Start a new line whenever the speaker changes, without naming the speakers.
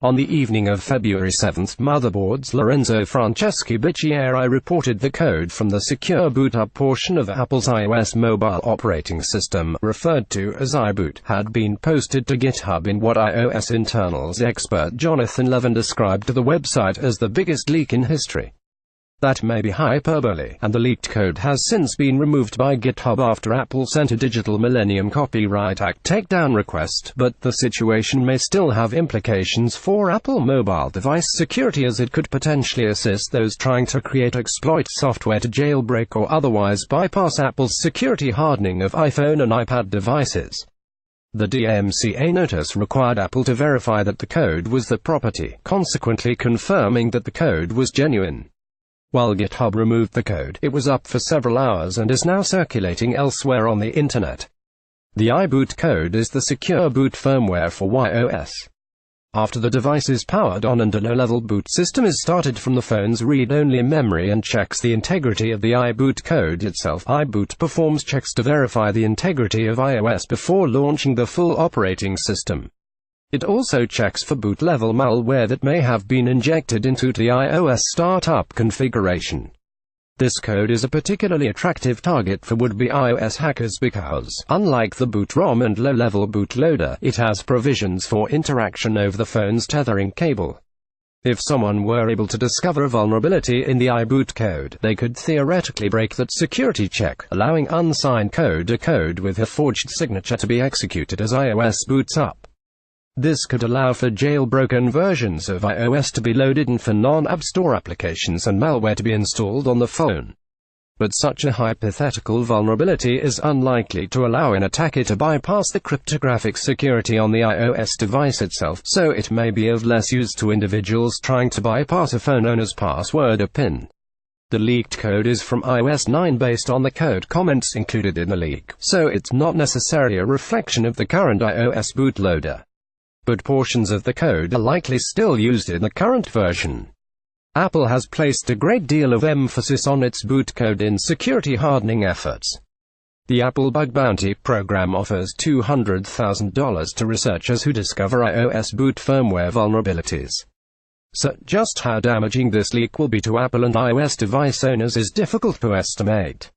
On the evening of February 7, Motherboards Lorenzo Franceschi Bicchieri reported the code from the secure boot-up portion of Apple's iOS mobile operating system, referred to as iBoot, had been posted to GitHub in what iOS internals expert Jonathan Levin described to the website as the biggest leak in history. That may be hyperbole, and the leaked code has since been removed by GitHub after Apple sent a Digital Millennium Copyright Act takedown request, but the situation may still have implications for Apple mobile device security, as it could potentially assist those trying to create exploit software to jailbreak or otherwise bypass Apple's security hardening of iPhone and iPad devices. The DMCA notice required Apple to verify that the code was the property, consequently confirming that the code was genuine. While GitHub removed the code, it was up for several hours and is now circulating elsewhere on the internet. The iBoot code is the secure boot firmware for iOS. After the device is powered on and a low-level boot system is started from the phone's read-only memory and checks the integrity of the iBoot code itself, iBoot performs checks to verify the integrity of iOS before launching the full operating system. It also checks for boot-level malware that may have been injected into the iOS startup configuration. This code is a particularly attractive target for would-be iOS hackers because, unlike the boot ROM and low-level bootloader, it has provisions for interaction over the phone's tethering cable. If someone were able to discover a vulnerability in the iBoot code, they could theoretically break that security check, allowing unsigned code or code with a forged signature to be executed as iOS boots up. This could allow for jailbroken versions of iOS to be loaded and for non-App Store applications and malware to be installed on the phone. But such a hypothetical vulnerability is unlikely to allow an attacker to bypass the cryptographic security on the iOS device itself, so it may be of less use to individuals trying to bypass a phone owner's password or PIN. The leaked code is from iOS 9 based on the code comments included in the leak, so it's not necessarily a reflection of the current iOS bootloader. But portions of the code are likely still used in the current version. Apple has placed a great deal of emphasis on its boot code in security hardening efforts. The Apple Bug Bounty program offers $200,000 to researchers who discover iOS boot firmware vulnerabilities. So, just how damaging this leak will be to Apple and iOS device owners is difficult to estimate.